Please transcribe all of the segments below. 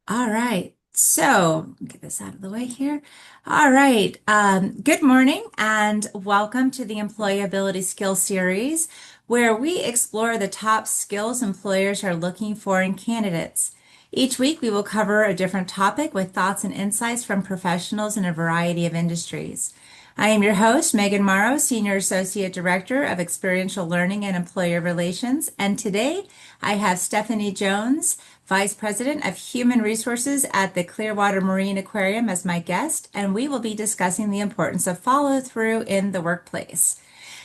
All right. So, get this out of the way here. All right. Good morning and welcome to the Employability Skills Series, where we explore the top skills employers are looking for in candidates. Each week, we will cover a different topic with thoughts and insights from professionals in a variety of industries. I am your host, Megan Morrow, Senior Associate Director of Experiential Learning and Employer Relations. And today I have Stephanie Jones, Vice President of Human Resources at the Clearwater Marine Aquarium, as my guest, and we will be discussing the importance of follow through in the workplace.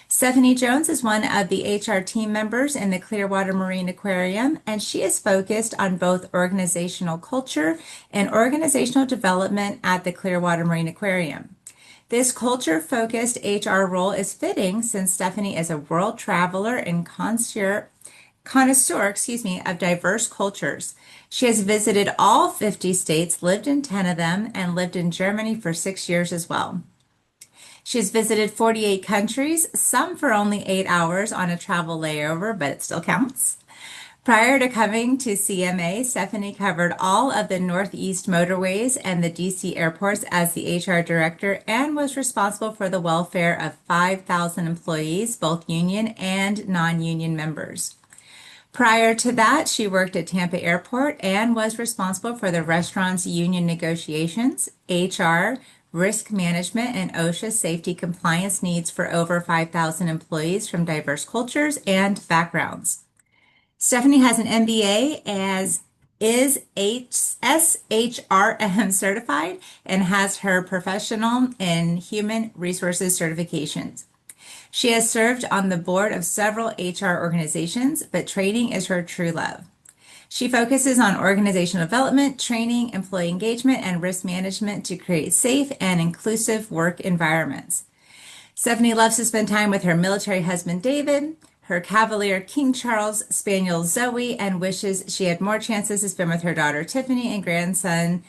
Stephanie Jones is one of the HR team members in the Clearwater Marine Aquarium, and she is focused on both organizational culture and organizational development at the Clearwater Marine Aquarium. This culture-focused HR role is fitting since Stephanie is a world traveler and connoisseur, of diverse cultures. She has visited all 50 states, lived in 10 of them, and lived in Germany for 6 years as well. She has visited 48 countries, some for only 8 hours on a travel layover, but it still counts. Prior to coming to CMA, Stephanie covered all of the Northeast motorways and the DC airports as the HR director and was responsible for the welfare of 5,000 employees, both union and non-union members. Prior to that, she worked at Tampa Airport and was responsible for the restaurant's union negotiations, HR, risk management, and OSHA safety compliance needs for over 5,000 employees from diverse cultures and backgrounds. Stephanie has an MBA as is SHRM certified and has her professional in human resources certifications. She has served on the board of several HR organizations, but training is her true love. She focuses on organizational development, training, employee engagement, and risk management to create safe and inclusive work environments. Stephanie loves to spend time with her military husband, David, her Cavalier King Charles Spaniel, Zoe, and wishes she had more chances to spend with her daughter, Tiffany, and grandson,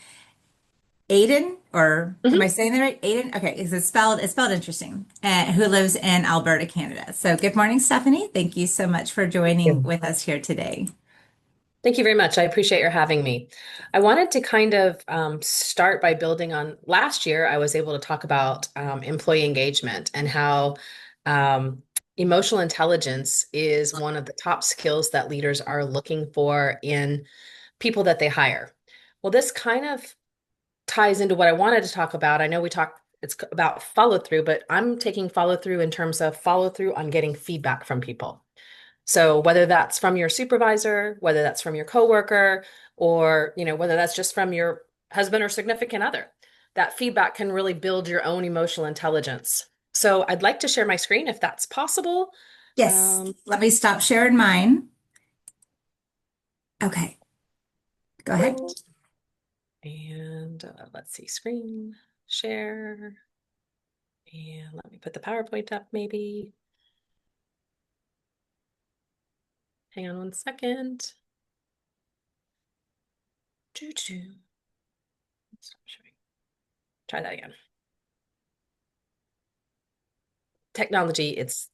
Aiden, or am I Mhm. saying that right? Aiden? Okay, it's spelled interesting, who lives in Alberta, Canada. So good morning, Stephanie. Thank you so much for joining with us here today. Thank you very much. I appreciate your having me. I wanted to kind of start by building on last year. I was able to talk about employee engagement and how um, emotional intelligence is one of the top skills that leaders are looking for in people that they hire. Well, this kind of ties into what I wanted to talk about. I know we talked, it's about follow through, but I'm taking follow through in terms of follow through on getting feedback from people. So whether that's from your supervisor, whether that's from your coworker, or whether that's just from your husband or significant other, that feedback can really build your own emotional intelligence. So I'd like to share my screen if that's possible. Yes, Um, let me stop sharing mine. Okay, go ahead. Perfect. And let's see, screen share. And let me put the PowerPoint up maybe. Hang on one second. Choo-choo. Stop sharing. Try that again. Technology, it's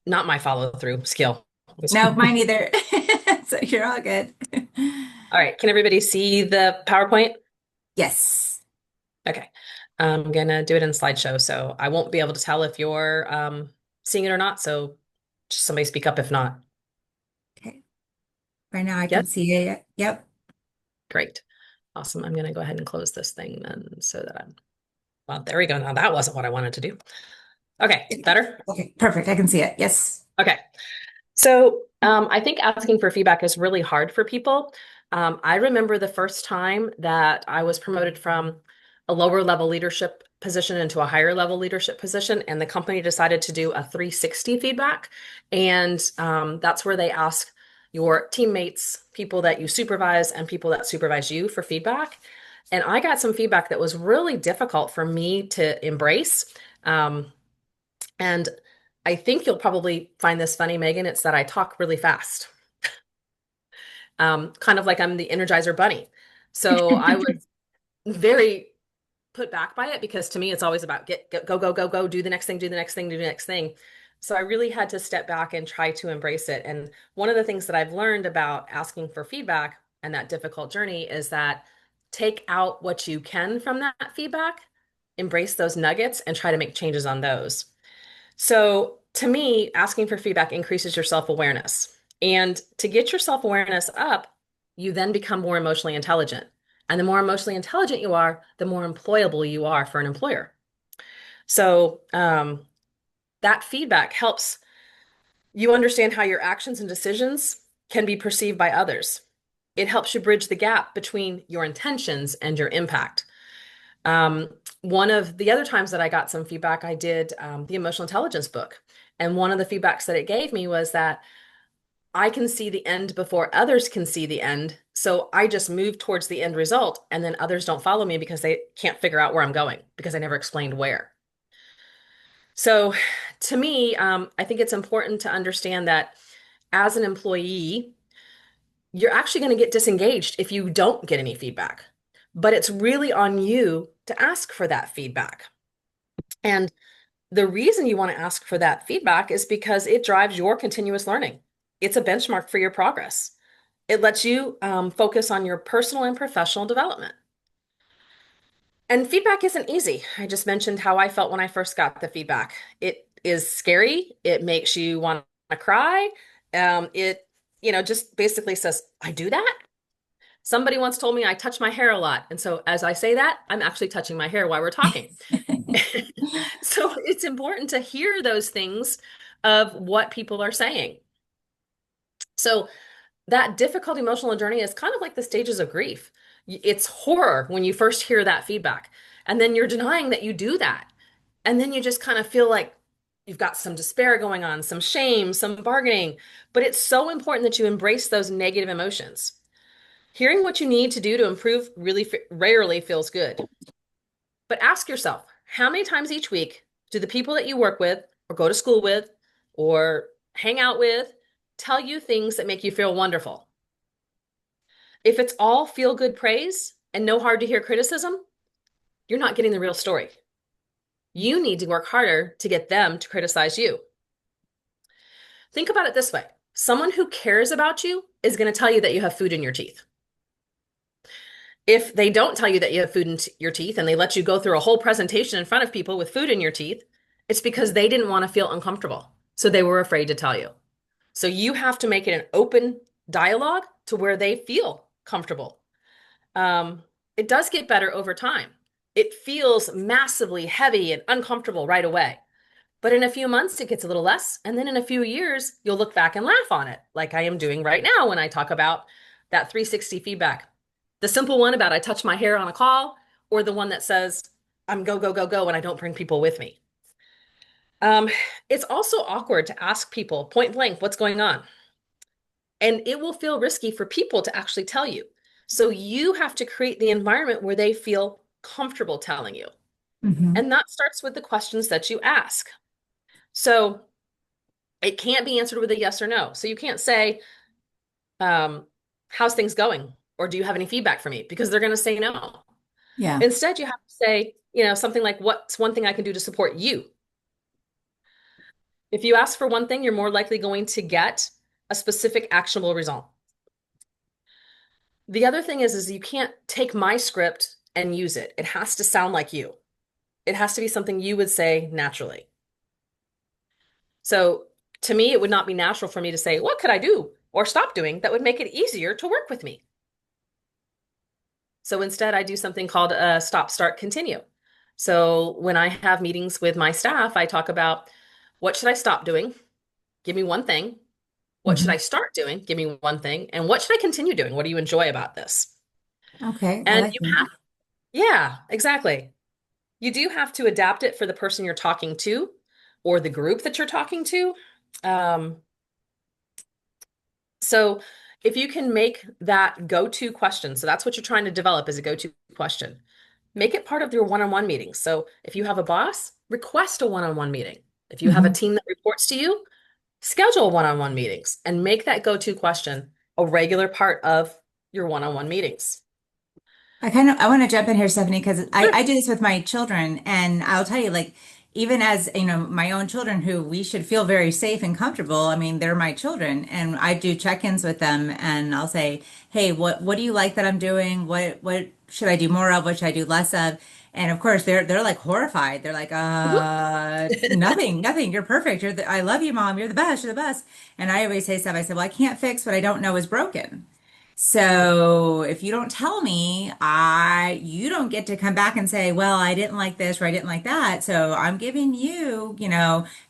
not my follow through skill. No, mine either. So you're all good. All right, can everybody see the PowerPoint? Yes. Okay. I'm gonna do it in slideshow, so I won't be able to tell if you're seeing it or not. So just somebody speak up if not. Okay. Right now I can Yes? see it. Yep. Great. Awesome. I'm gonna go ahead and close this thing then so that well, there we go. Now that wasn't what I wanted to do. Okay, better? Okay, perfect. I can see it. Yes. Okay. So I think asking for feedback is really hard for people. I remember the first time that I was promoted from a lower level leadership position into a higher level leadership position, and the company decided to do a 360 feedback. And that's where they ask your teammates, people that you supervise, and people that supervise you for feedback. And I got some feedback that was really difficult for me to embrace. Um, and I think you'll probably find this funny, Megan. It's that I talk really fast, kind of like I'm the Energizer Bunny. So I was very put back by it because to me, it's always about go, go, go, go, do the next thing, do the next thing, do the next thing. So I really had to step back and try to embrace it. And one of the things that I've learned about asking for feedback and that difficult journey is that take out what you can from that feedback, embrace those nuggets, and try to make changes on those. So, to me, asking for feedback increases your self-awareness. And to get your self-awareness up, you then become more emotionally intelligent. And the more emotionally intelligent you are, the more employable you are for an employer. So, that feedback helps you understand how your actions and decisions can be perceived by others. It helps you bridge the gap between your intentions and your impact. Um, One of the other times that I got some feedback, I did the emotional intelligence book. And one of the feedbacks that it gave me was that I can see the end before others can see the end. So I just move towards the end result, and then others don't follow me because they can't figure out where I'm going because I never explained where. So to me, I think it's important to understand that as an employee, you're actually going to get disengaged if you don't get any feedback. But it's really on you to ask for that feedback. And the reason you want to ask for that feedback is because it drives your continuous learning. It's a benchmark for your progress. It lets you focus on your personal and professional development. And feedback isn't easy. I just mentioned how I felt when I first got the feedback. It is scary. It makes you want to cry. Just basically says, I do that. Somebody once told me I touch my hair a lot. And so as I say that, I'm actually touching my hair while we're talking. So it's important to hear those things of what people are saying. So that difficult emotional journey is kind of like the stages of grief. It's horror when you first hear that feedback, and then you're denying that you do that. And then you just kind of feel like you've got some despair going on, some shame, some bargaining. But it's so important that you embrace those negative emotions. Hearing what you need to do to improve really rarely feels good. But ask yourself, how many times each week do the people that you work with or go to school with or hang out with tell you things that make you feel wonderful? If it's all feel good praise and no hard to hear criticism, you're not getting the real story. You need to work harder to get them to criticize you. Think about it this way. Someone who cares about you is going to tell you that you have food in your teeth. If they don't tell you that you have food in your teeth and they let you go through a whole presentation in front of people with food in your teeth, it's because they didn't want to feel uncomfortable. So they were afraid to tell you. So you have to make it an open dialogue to where they feel comfortable. It does get better over time. It feels massively heavy and uncomfortable right away. But in a few months, it gets a little less. And then in a few years, you'll look back and laugh on it, like I am doing right now when I talk about that 360 feedback. The simple one about I touch my hair on a call, or the one that says I'm go, go, go, go, and I don't bring people with me. Um, it's also awkward to ask people point blank what's going on. And it will feel risky for people to actually tell you. So you have to create the environment where they feel comfortable telling you. Hmm. And that starts with the questions that you ask. So it can't be answered with a yes or no. So you can't say, um, how's things going? Or do you have any feedback for me? Because they're going to say no. Yeah. Instead, you have to say, something like, what's one thing I can do to support you? If you ask for one thing, you're more likely going to get a specific actionable result. The other thing is you can't take my script and use it. It has to sound like you. It has to be something you would say naturally. So to me, it would not be natural for me to say, what could I do or stop doing that would make it easier to work with me? So instead, I do something called a stop, start, continue. So when I have meetings with my staff, I talk about what should I stop doing? Give me one thing. What should Hmm. I start doing? Give me one thing. And what should I continue doing? What do you enjoy about this? Okay, I And like you that. have, yeah, exactly. You do have to adapt it for the person you're talking to or the group that you're talking to. Um, so if you can make that go-to question, so that's what you're trying to develop is a go-to question. Make it part of your one-on-one meetings. So if you have a boss, request a one-on-one meeting. If you have a Hmm. team that reports to you, schedule one-on-one meetings and make that go-to question a regular part of your one-on-one meetings. I want to jump in here, Stephanie, because I Sure. do this with my children, and I'll tell you, like, even as, my own children who we should feel very safe and comfortable. I mean, they're my children and I do check-ins with them and I'll say, "Hey, what do you like that I'm doing? What should I do more of? What should I do less of?" And of course, they're like horrified. They're like, Mhm. nothing, nothing. You're perfect. I love you, Mom. You're the best. You're the best." And I always say stuff. I said, "Well, I can't fix what I don't know is broken." So if you don't tell me, you don't get to come back and say, well, I didn't like this or I didn't like that. So I'm giving you,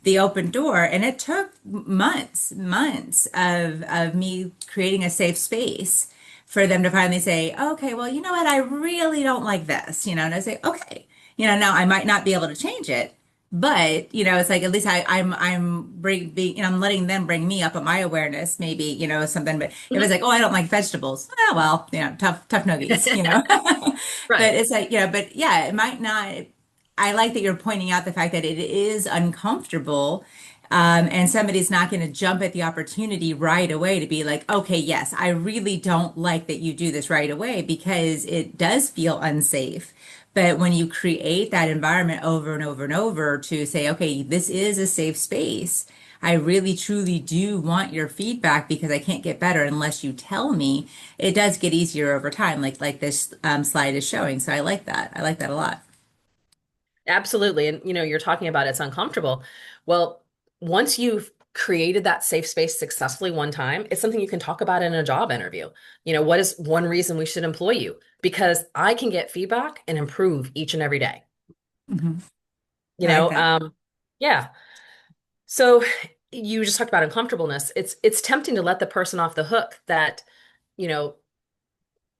the open door. And it took months of me creating a safe space for them to finally say, okay, well, you know what? I really don't like this, and I say, okay, now I might not be able to change it. But, it's like at least I'm letting them bring me up at my awareness, maybe, something. But if it's Mhm. like, oh, I don't like vegetables, oh well, tough noogies. But Right. it's like, but yeah, it might not. I like that you're pointing out the fact that it is uncomfortable, and somebody's not going to jump at the opportunity right away to be like, okay, yes, I really don't like that you do this right away because it does feel unsafe. But when you create that environment over and over and over to say, okay, this is a safe space. I really truly do want your feedback because I can't get better unless you tell me. It does get easier over time, like this slide is showing. So I like that. I like that a lot. Absolutely. And you're talking about it's uncomfortable. Well, once you've created that safe space successfully one time, it's something you can talk about in a job interview. What is one reason we should employ you? Because I can get feedback and improve each and every day. Hmm. You I like know, that. yeah. So you just talked about uncomfortableness. It's tempting to let the person off the hook that, you know,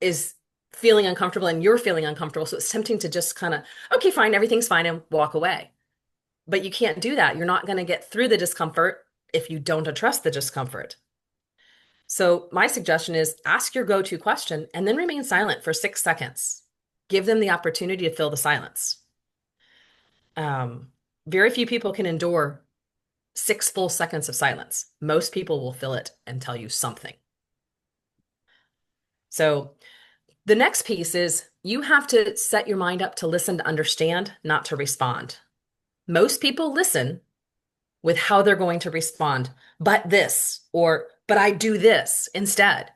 is feeling uncomfortable and you're feeling uncomfortable. So it's tempting to just kind of, okay, fine, everything's fine and walk away. But you can't do that. You're not going to get through the discomfort if you don't address the discomfort. So my suggestion is ask your go-to question and then remain silent for 6 seconds. Give them the opportunity to fill the silence. Um, Very few people can endure 6 full seconds of silence. Most people will fill it and tell you something. So the next piece is you have to set your mind up to listen to understand, not to respond. Most people listen with how they're going to respond, but this, or but I do this instead.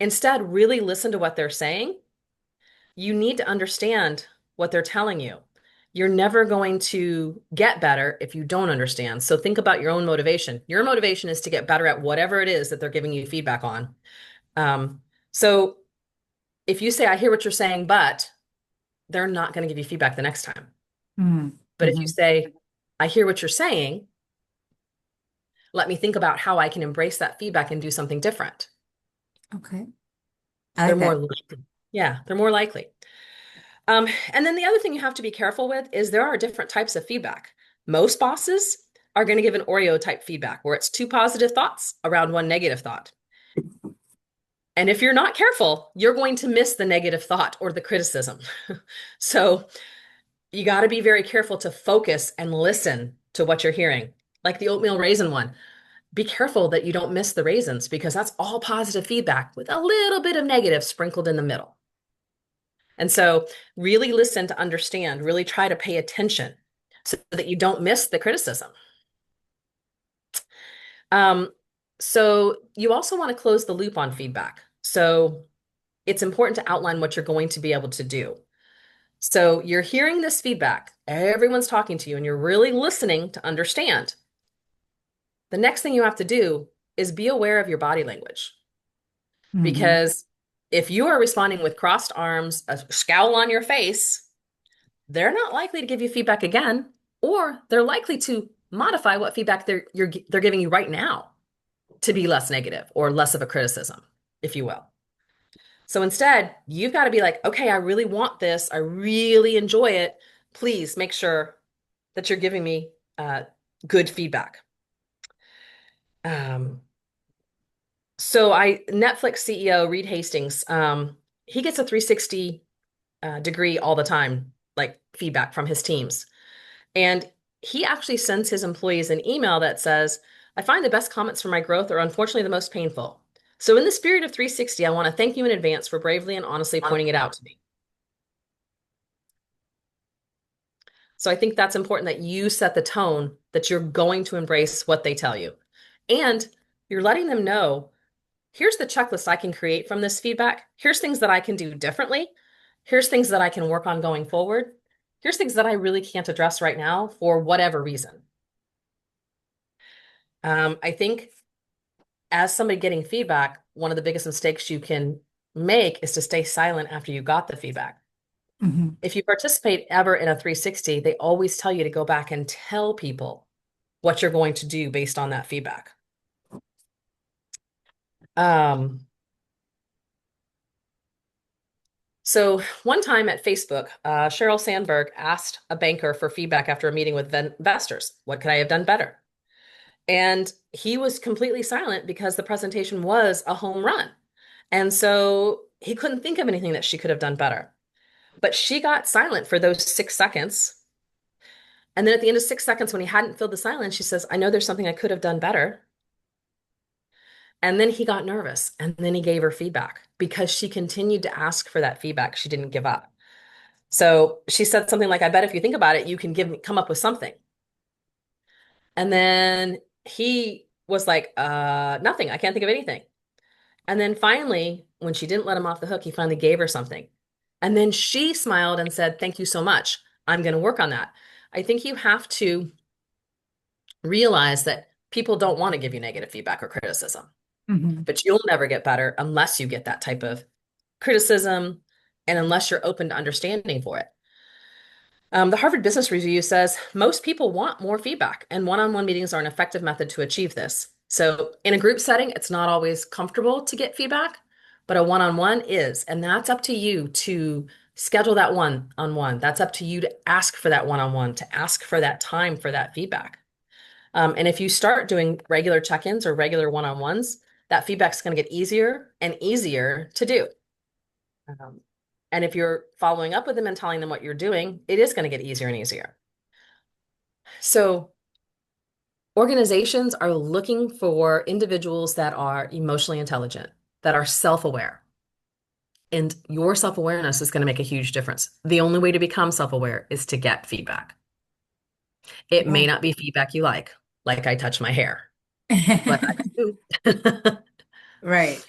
Instead, really listen to what they're saying. You need to understand what they're telling you. You're never going to get better if you don't understand. So think about your own motivation. Your motivation is to get better at whatever it is that they're giving you feedback on. Um, so if you say, I hear what you're saying, but they're not going to give you feedback the next time. But if you Mm-hmm. say, I hear what you're saying, let me think about how I can embrace that feedback and do something different. Okay. I They're like more that. likely. Yeah, they're more likely. And then the other thing you have to be careful with is there are different types of feedback. Most bosses are going to give an Oreo type feedback where it's two positive thoughts around one negative thought. And if you're not careful, you're going to miss the negative thought or the criticism. So you got to be very careful to focus and listen to what you're hearing. Like the oatmeal raisin one. Be careful that you don't miss the raisins because that's all positive feedback with a little bit of negative sprinkled in the middle. And so, really listen to understand, really try to pay attention so that you don't miss the criticism. Um, so, you also want to close the loop on feedback. So, it's important to outline what you're going to be able to do. So, you're hearing this feedback, everyone's talking to you, and you're really listening to understand. The next thing you have to do is be aware of your body language. Mm-hmm. Because if you are responding with crossed arms, a scowl on your face, they're not likely to give you feedback again, or they're likely to modify what feedback they're giving you right now to be less negative or less of a criticism, if you will. So instead, you've got to be like, okay, I really want this. I really enjoy it. Please make sure that you're giving me good feedback. Um, Netflix CEO Reed Hastings, he gets a 360 degree all the time, like feedback from his teams. And he actually sends his employees an email that says, I find the best comments for my growth are unfortunately the most painful. So, in the spirit of 360, I want to thank you in advance for bravely and honestly pointing it out to me. So I think that's important that you set the tone that you're going to embrace what they tell you. And you're letting them know, here's the checklist I can create from this feedback. Here's things that I can do differently. Here's things that I can work on going forward. Here's things that I really can't address right now for whatever reason. I think as somebody getting feedback, one of the biggest mistakes you can make is to stay silent after you got the feedback. Mhm. If you participate ever in a 360, they always tell you to go back and tell people what you're going to do based on that feedback. Um, so one time at Facebook, Sheryl Sandberg asked a banker for feedback after a meeting with investors. What could I have done better? And he was completely silent because the presentation was a home run. And so he couldn't think of anything that she could have done better. But she got silent for those 6 seconds. And then at the end of 6 seconds, when he hadn't filled the silence, she says, I know there's something I could have done better. And then he got nervous and then he gave her feedback because she continued to ask for that feedback. She didn't give up. So she said something like, I bet if you think about it, you can come up with something. And then he was like, nothing. I can't think of anything. And then finally, when she didn't let him off the hook, he finally gave her something. And then she smiled and said, thank you so much. I'm going to work on that. I think you have to realize that people don't want to give you negative feedback or criticism, Mhm. but you'll never get better unless you get that type of criticism and unless you're open to understanding for it. The Harvard Business Review says most people want more feedback, and one-on-one meetings are an effective method to achieve this. So, in a group setting, it's not always comfortable to get feedback, but a one-on-one is, and that's up to you to schedule that one-on-one. That's up to you to ask for that one-on-one, to ask for that time for that feedback. And if you start doing regular check-ins or regular one-on-ones, that feedback's going to get easier and easier to do. Um, and if you're following up with them and telling them what you're doing, it is going to get easier and easier. So organizations are looking for individuals that are emotionally intelligent, that are self-aware. And your self-awareness is going to make a huge difference. The only way to become self-aware is to get feedback. It Yeah. may not be feedback you like I touch my hair, but I do. Right.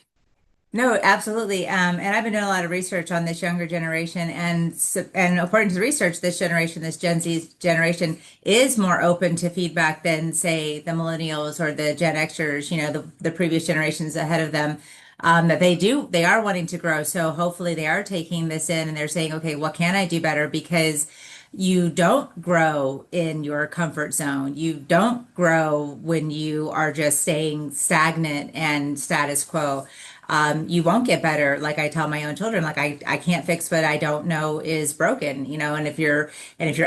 No, absolutely. And I've been doing a lot of research on this younger generation, and according to the research, this generation, this Gen Z generation, is more open to feedback than, say, the millennials or the Gen Xers. The previous generations ahead of them. That they are wanting to grow. So hopefully, they are taking this in and they're saying, okay, what can I do better? Because you don't grow in your comfort zone. You don't grow when you are just staying stagnant and status quo. You won't get better. Like I tell my own children, like I can't fix what I don't know is broken, and if you're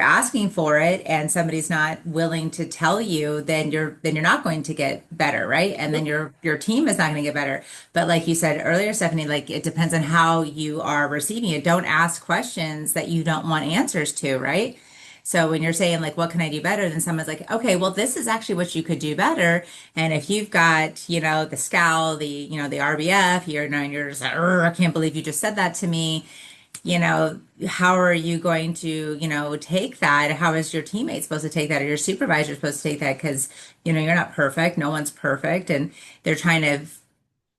asking for it and somebody's not willing to tell you, then you're not going to get better, right? And then your team is not going to get better. But like you said earlier, Stephanie, like it depends on how you are receiving it. Don't ask questions that you don't want answers to, right? So when you're saying like, what can I do better? Then someone's like, okay, well, this is actually what you could do better. And if you've got, the scowl, the RBF, you're just like, I can't believe you just said that to me. How are you going to, take that? How is your teammate supposed to take that, or your supervisor supposed to take that? Because, you're not perfect. No one's perfect. And they're trying to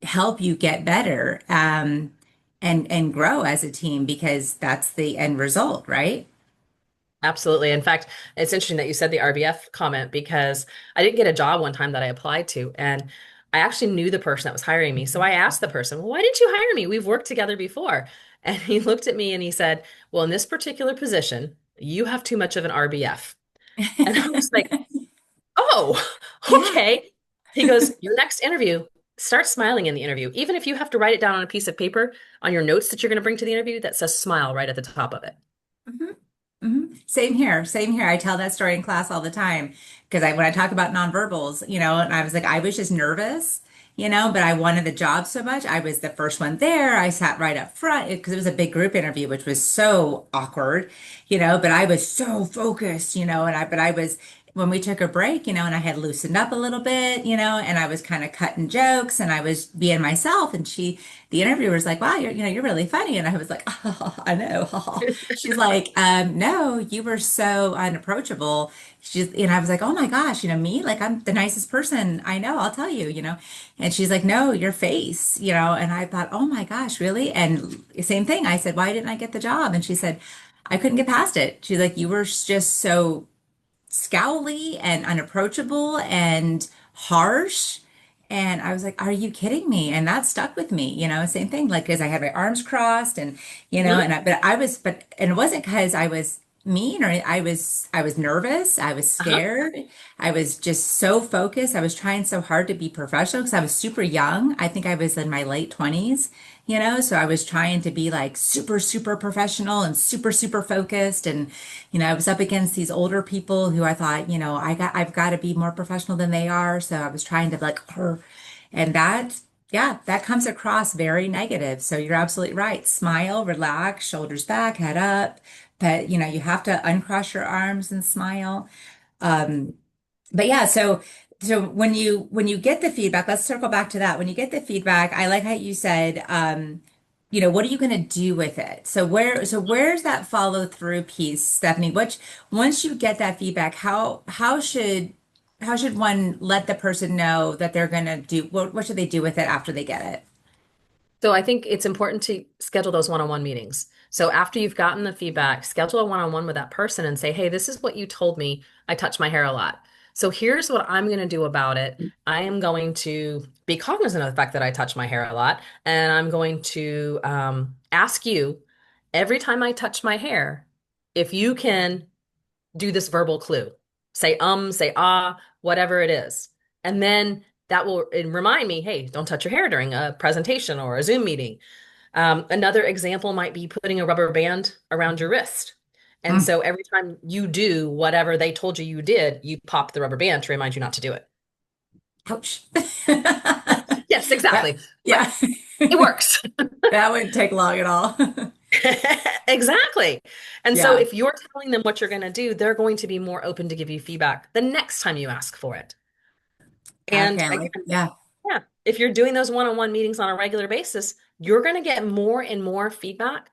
help you get better, and grow as a team because that's the end result, right? Absolutely. In fact, it's interesting that you said the RBF comment because I didn't get a job one time that I applied to, and I actually knew the person that was hiring me. So I asked the person, well, why didn't you hire me? We've worked together before. And he looked at me and he said, well, in this particular position, you have too much of an RBF. And I was like, oh, Yeah. okay. He goes, your next interview, start smiling in the interview. Even if you have to write it down on a piece of paper on your notes that you're going to bring to the interview that says smile right at the top of it. Mhm. Same here. Same here. I tell that story in class all the time because when I talk about nonverbals, and I was like, I was just nervous, but I wanted the job so much. I was the first one there. I sat right up front because it was a big group interview, which was so awkward, but I was so focused, but I was when we took a break, and I had loosened up a little bit, and I was kind of cutting jokes and I was being myself. And the interviewer was like, wow, you're really funny. And I was like, oh, I know. She's like, no, you were so unapproachable. And I was like, oh my gosh, me, like I'm the nicest person I know, I'll tell you. And she's like, no, your face. And I thought, oh my gosh, really? And same thing. I said, why didn't I get the job? And she said, I couldn't get past it. She's like, you were just so scowly and unapproachable and harsh. And I was like, are you kidding me? And that stuck with me, same thing, like, because I had my arms crossed and, Hmm. and it wasn't because I was mean or I was nervous. I was Uh-huh. scared. I was just so focused. I was trying so hard to be professional because I was super young. I think I was in my late 20s, so I was trying to be like super, super professional and super, super focused. And, I was up against these older people who I thought, I've got to be more professional than they are. So I was trying to like, her, and yeah, that comes across very negative. So you're absolutely right. Smile, relax, shoulders back, head up. But, you have to uncross your arms and smile. Um, but yeah, so when you get the feedback, let's circle back to that. When you get the feedback, I like how you said, what are you going to do with it? So where's that follow through piece, Stephanie? Which once you get that feedback, how should one let the person know that they're going to do what should they do with it after they get it? So I think it's important to schedule those one-on-one meetings. So after you've gotten the feedback, schedule a one-on-one with that person and say, hey, this is what you told me. I touch my hair a lot. So here's what I'm going to do about it. I am going to be cognizant of the fact that I touch my hair a lot, and I'm going to ask you every time I touch my hair if you can do this verbal clue. Say ah, whatever it is. And then that will remind me, hey, don't touch your hair during a presentation or a Zoom meeting. Another example might be putting a rubber band around your wrist. And Mm, so every time you do whatever they told you you did, you pop the rubber band to remind you not to do it. ouch. Yes, That, exactly. Right. yeah. It works. That wouldn't take long at all. Exactly. And so Yeah. if you're telling them what you're going to do, they're going to be more open to give you feedback the next time you ask for it. And Okay. again, Yeah. yeah, if you're doing those one-on-one meetings on a regular basis, you're going to get more and more feedback.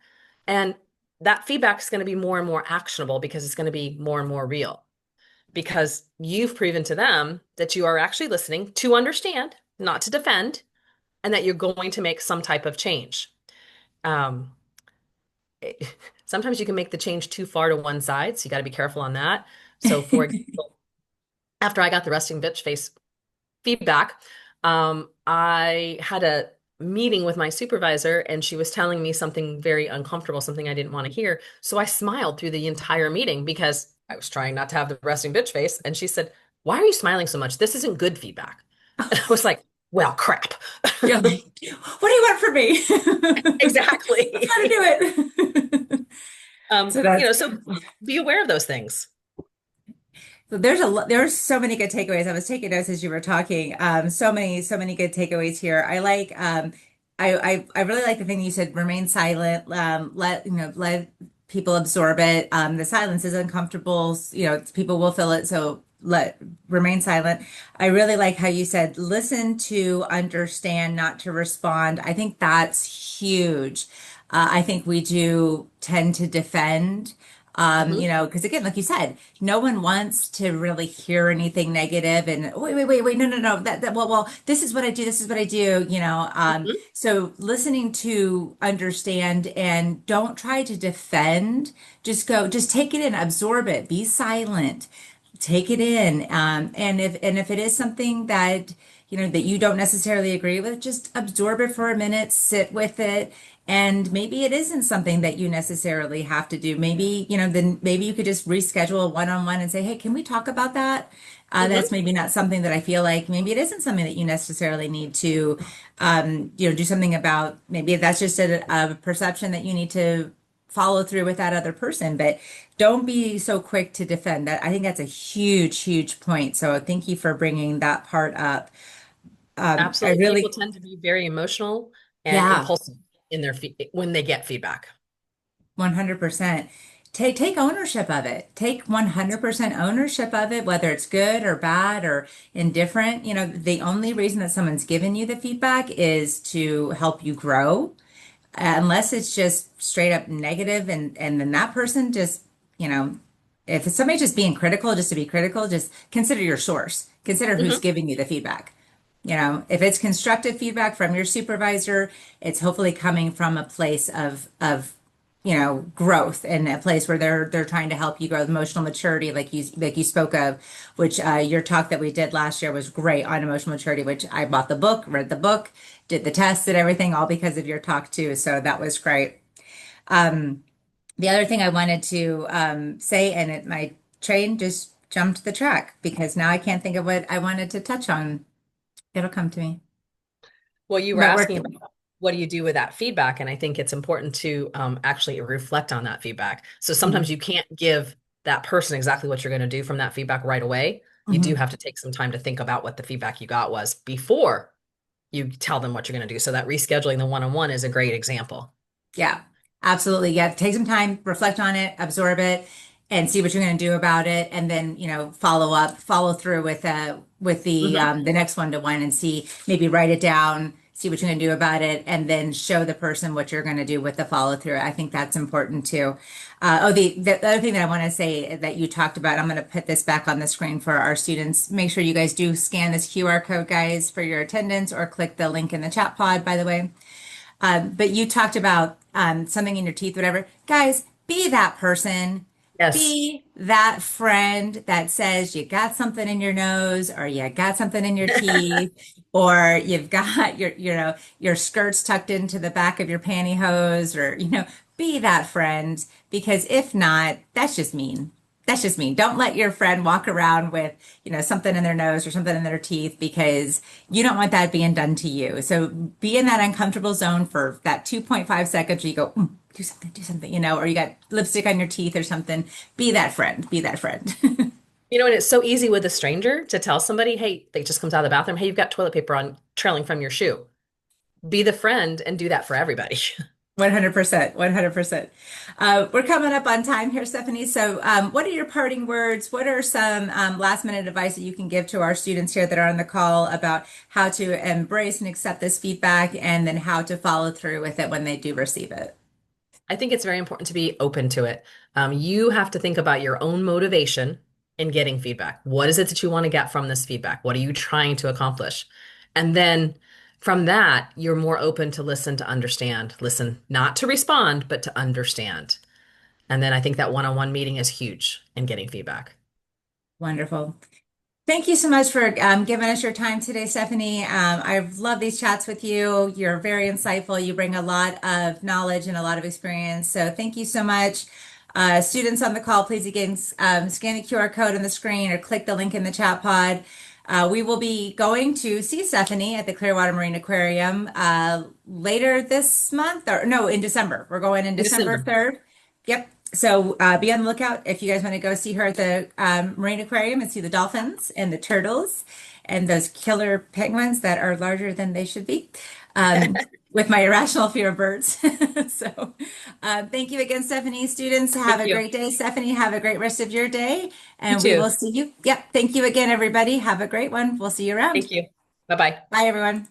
And that feedback is going to be more and more actionable because it's going to be more and more real. Because you've proven to them that you are actually listening to understand, not to defend, and that you're going to make some type of change. Um, Sometimes you can make the change too far to one side, so you got to be careful on that. So, for example, after I got the resting bitch face feedback, I had a meeting with my supervisor and she was telling me something very uncomfortable, something I didn't want to hear. So I smiled through the entire meeting because I was trying not to have the resting bitch face. And she said, why are you smiling so much? This isn't good feedback. And I was like, well, crap. You're like, what do you want from me? I'm Exactly. trying to do it. So that's So be aware of those things. so there's so many good takeaways. I was taking notes as you were talking. So many good takeaways here. I really like the thing you said, remain silent, let people absorb it. The silence is uncomfortable. People will feel it, so let remain silent. I really like how you said, listen to understand, not to respond. I think that's huge. I think we do tend to defend. Hmm. Because again, like you said, no one wants to really hear anything negative and wait, no, no, no, well, this is what I do, this is what I do, Hmm. so listening to understand and don't try to defend, just take it in, absorb it, be silent, take it in. And if it is something that that you don't necessarily agree with, just absorb it for a minute, sit with it. And maybe it isn't something that you necessarily have to do. Maybe, then maybe you could just reschedule a one-on-one and say, hey, can we talk about that? That's Hmm. maybe not something that I feel like maybe it isn't something that you necessarily need to, do something about. Maybe that's just a perception that you need to follow through with that other person. But don't be so quick to defend that. I think that's a huge, huge point. So thank you for bringing that part up. I Absolutely. People really, tend to be very emotional and yeah, impulsive in their when they get feedback. 100%. take ownership of it. Take 100% ownership of it, whether it's good or bad or indifferent. You know, the only reason that someone's given you the feedback is to help you grow, unless it's just straight up negative and then that person just, you know, if somebody's just being critical just to be critical, just consider your source. Consider who's Hmm. giving you the feedback. You know, if it's constructive feedback from your supervisor, it's hopefully coming from a place of growth, and a place where they're trying to help you grow emotional maturity, like you spoke of, which your talk that we did last year was great on emotional maturity, which I bought the book, read the book, did the test, and everything, all because of your talk too. So that was great. The other thing I wanted to say, and my train just jumped the track because now I can't think of what I wanted to touch on. It'll come to me. Well, you were But we're asking about what do you do with that feedback, and I think it's important to actually reflect on that feedback. So sometimes Mhm, you can't give that person exactly what you're going to do from that feedback right away. You do mhm. have to take some time to think about what the feedback you got was before you tell them what you're going to do. So that rescheduling the one-on-one is a great example. Yeah, absolutely. Yeah, take some time, reflect on it, absorb it, and see what you're going to do about it, and then follow up, follow through with Hmm. the next one to one, and see, maybe write it down, see what you're going to do about it, and then show the person what you're going to do with the follow through. I think that's important too. The other thing that I want to say that you talked about, I'm going to put this back on the screen for our students. Make sure you guys do scan this QR code, guys, for your attendance, or click the link in the chat pod, by the way. But you talked about something in your teeth, whatever. Guys, be that person. Yes. Be that friend that says you got something in your nose, or you got something in your teeth, or you've got your skirts tucked into the back of your pantyhose, or be that friend, because if not, that's just mean. That's just mean. Don't let your friend walk around with, something in their nose or something in their teeth, because you don't want that being done to you. So be in that uncomfortable zone for that 2.5 seconds where you go, do something, or you got lipstick on your teeth or something. Be that friend. Be that friend. And it's so easy with a stranger to tell somebody, hey, they just comes out of the bathroom, hey, you've got toilet paper on trailing from your shoe. Be the friend and do that for everybody. 100%, 100%. We're coming up on time here, Stephanie. So, what are your parting words? What are some last minute advice that you can give to our students here that are on the call about how to embrace and accept this feedback, and then how to follow through with it when they do receive it? I think it's very important to be open to it. You have to think about your own motivation in getting feedback. What is it that you want to get from this feedback? What are you trying to accomplish? And then from that, you're more open to listen, to understand, listen, not to respond, but to understand. And then I think that one-on-one meeting is huge in getting feedback. Wonderful. Thank you so much for giving us your time today, Stephanie. I've loved these chats with you. You're very insightful. You bring a lot of knowledge and a lot of experience. So thank you so much. Students on the call, please again scan the QR code on the screen or click the link in the chat pod. We will be going to see Stephanie at the Clearwater Marine Aquarium later this month, or no, in December. We're going in In December December. 3rd. Yep. So be on the lookout if you guys want to go see her at the Marine Aquarium and see the dolphins and the turtles and those killer penguins that are larger than they should be, with my irrational fear of birds. So thank you again, Stephanie. Students, have Thank a you. great day. Stephanie, have a great rest of your day. You And we will too. see you. Yep. Thank you again, everybody. Have a great one. We'll see you around. Thank you. Bye-bye. Bye, everyone.